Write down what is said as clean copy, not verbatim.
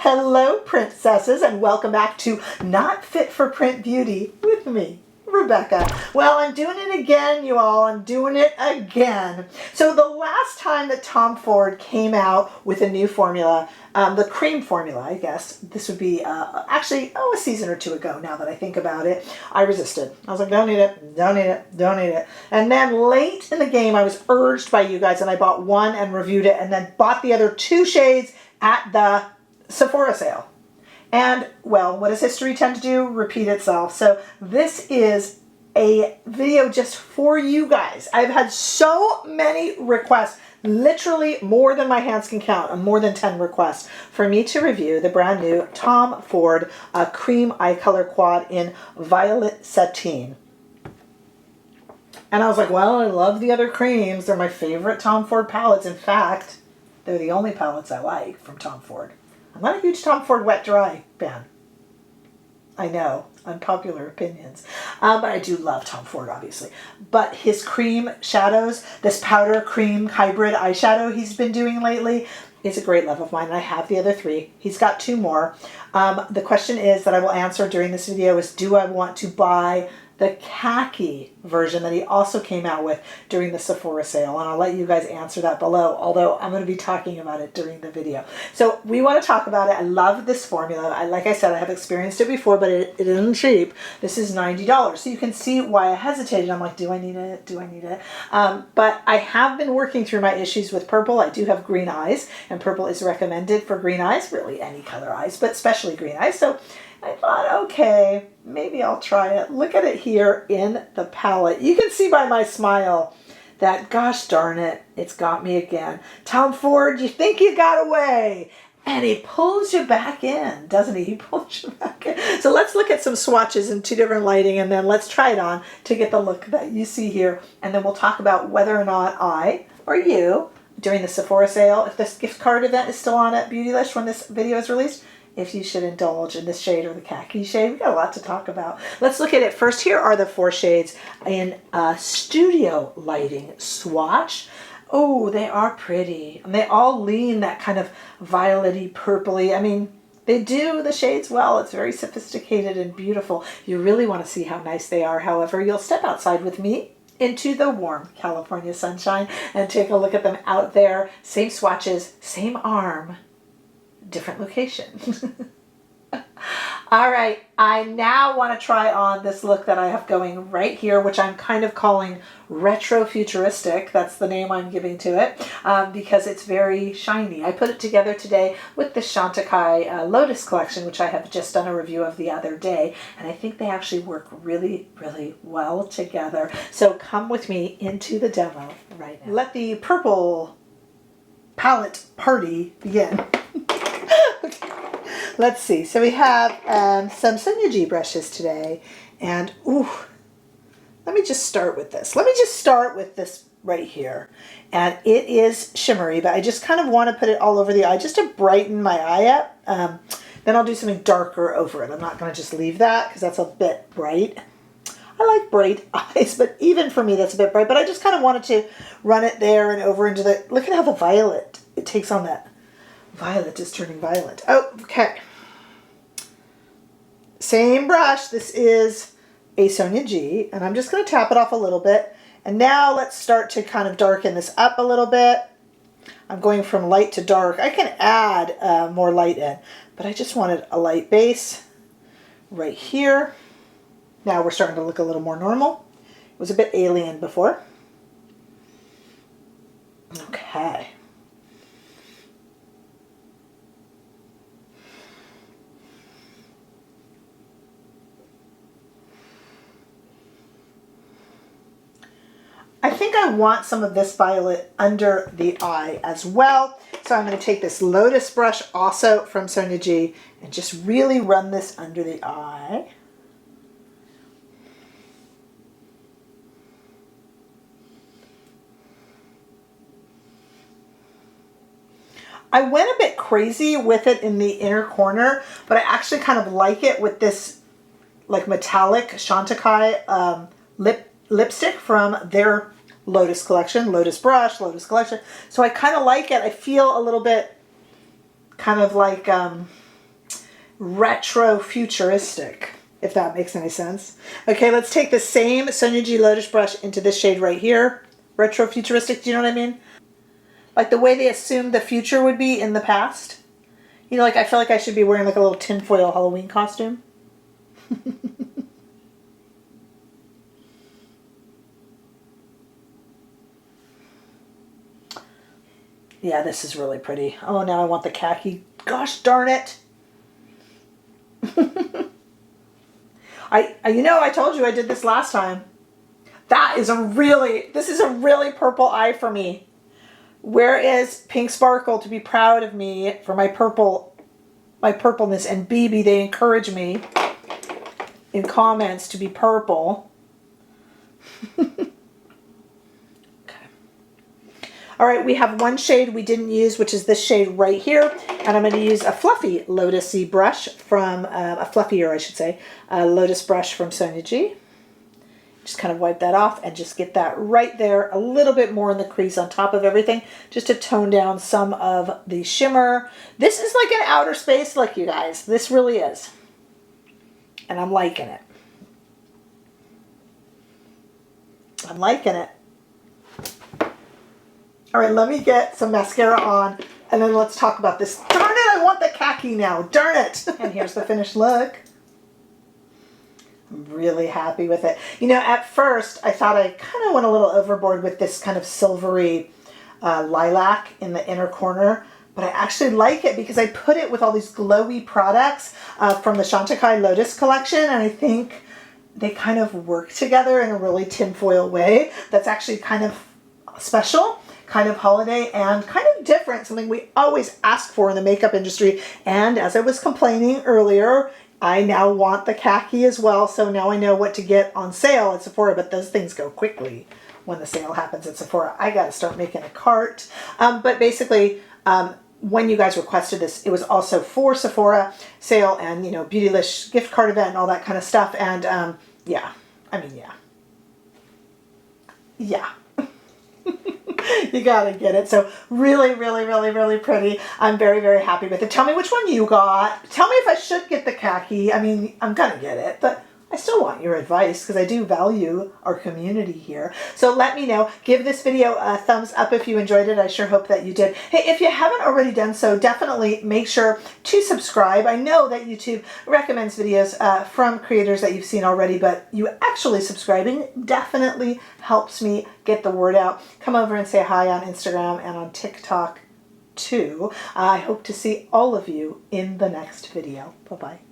Hello, princesses, and welcome back to Not Fit for Print Beauty with me, Rebecca. Well, I'm doing it again, you all. I'm doing it again. So the last time that Tom Ford came out with a new formula, the cream formula, I guess, this would be actually, a season or two ago now that I think about it, I resisted. I was like, don't need it, don't need it, don't need it. And then late in the game, I was urged by you guys, and I bought one and reviewed it, and then bought the other two shades at the Sephora sale. And, well, what does history tend to do? Repeat itself. So this is a video just for you guys. I've had so many requests, literally more than my hands can count, more than 10 requests for me to review the brand new Tom Ford Cream Eye Color Quad in Violet Satine. And I was like, well, I love the other creams. They're my favorite Tom Ford palettes. In fact, they're the only palettes I like from Tom Ford. I'm not a huge Tom Ford wet dry fan. I know, unpopular opinions. But I do love Tom Ford, obviously. But his cream shadows, this powder cream hybrid eyeshadow he's been doing lately, is a great love of mine. And I have the other three. He's got two more. The question is that I will answer during this video is, do I want to buy the khaki version that he also came out with during the Sephora sale? And I'll let you guys answer that below, although I'm going to be talking about it during the video. So we want to talk about it. I love this formula. Like I said, I have experienced it before, but it isn't cheap. This is $90. So you can see why I hesitated. I'm like, do I need it? Do I need it? But I have been working through my issues with purple. I do have green eyes, and purple is recommended for green eyes, really any color eyes, but especially green eyes. So I thought, okay, maybe I'll try it. Look at it here in the palette. You can see by my smile that, gosh darn it, it's got me again. Tom Ford, you think you got away. And he pulls you back in, doesn't he? He pulls you back in. So let's look at some swatches in two different lighting, and then let's try it on to get the look that you see here. And then we'll talk about whether or not I or you, during the Sephora sale, if this gift card event is still on at Beautylish when this video is released, if you should indulge in this shade or the khaki shade. We got a lot to talk about. Let's look at it first. Here are the four shades in studio lighting swatch. Oh, they are pretty. And they all lean that kind of violet-y, purpley. I mean, they do the shades well. It's very sophisticated and beautiful. You really want to see how nice they are. However, you'll step outside with me into the warm California sunshine and take a look at them out there. Same swatches, same arm, different location. All right, I now want to try on this look that I have going right here, which I'm kind of calling retro futuristic. That's the name I'm giving to it because it's very shiny. I put it together today with the Chantecaille Lotus collection, which I have just done a review of the other day, and I think they actually work really, really well together. So come with me into the demo right now. Let the purple palette party begin. Let's see. So we have some Sonia G brushes today. And, ooh, let me just start with this. Let me just start with this right here. And it is shimmery, but I just kind of want to put it all over the eye just to brighten my eye up. Then I'll do something darker over it. I'm not going to just leave that because that's a bit bright. I like bright eyes, but even for me, that's a bit bright. But I just kind of wanted to run it there and over into the... Look at how the violet, it takes on that. Violet is turning violet. Oh, okay. Same brush. This is a Sonia G, and I'm just going to tap it off a little bit. And now let's start to kind of darken this up a little bit. I'm going from light to dark. I can add more light in, but I just wanted a light base right here. Now we're starting to look a little more normal. It was a bit alien before. Okay. I think I want some of this violet under the eye as well. So I'm going to take this Lotus brush also from Sonia G and just really run this under the eye. I went a bit crazy with it in the inner corner, but I actually kind of like it with this like metallic Chantecaille lipstick from their Lotus collection, Lotus brush, Lotus collection. So I kind of like it. I feel a little bit kind of like retro futuristic, if that makes any sense. Okay, let's take the same Sonia G Lotus brush into this shade right here. Retro futuristic, do you know what I mean? Like the way they assumed the future would be in the past. You know, like I feel like I should be wearing like a little tinfoil Halloween costume. Yeah, this is really pretty. Oh, now I want the khaki. Gosh darn it. You know, I told you I did this last time. This is a really purple eye for me. Where is Pink Sparkle to be proud of me for my purpleness? And BB, they encourage me in comments to be purple. All right, we have one shade we didn't use, which is this shade right here. And I'm going to use a fluffy Lotus-y brush from, a fluffier, I should say, a Lotus brush from Sonia G. Just kind of wipe that off and just get that right there, a little bit more in the crease on top of everything, just to tone down some of the shimmer. This is like an outer space look, you guys. This really is. And I'm liking it. I'm liking it. All right, let me get some mascara on, and then let's talk about this. Darn it, I want the khaki now. Darn it. And here's the finished look. I'm really happy with it. You know, at first, I thought I kind of went a little overboard with this kind of silvery lilac in the inner corner, but I actually like it because I put it with all these glowy products from the Chantecaille Lotus collection, and I think they kind of work together in a really tinfoil way that's actually kind of special, kind of holiday, and kind of different, something we always ask for in the makeup industry. And as I was complaining earlier, I now want the khaki as well, so now I know what to get on sale at Sephora, but those things go quickly when the sale happens at Sephora. I gotta start making a cart. But basically, when you guys requested this, it was also for Sephora sale and, you know, Beautylish gift card event and all that kind of stuff. And yeah, I mean, yeah. Yeah. You gotta get it. So really, really, really, really pretty. I'm very, very happy with it. Tell me which one you got. Tell me if I should get the khaki. I mean, I'm gonna get it, but I still want your advice because I do value our community here. So let me know. Give this video a thumbs up if you enjoyed it. I sure hope that you did. Hey, if you haven't already done so, definitely make sure to subscribe. I know that YouTube recommends videos from creators that you've seen already, but you actually subscribing definitely helps me get the word out. Come over and say hi on Instagram and on TikTok too. I hope to see all of you in the next video. Bye-bye.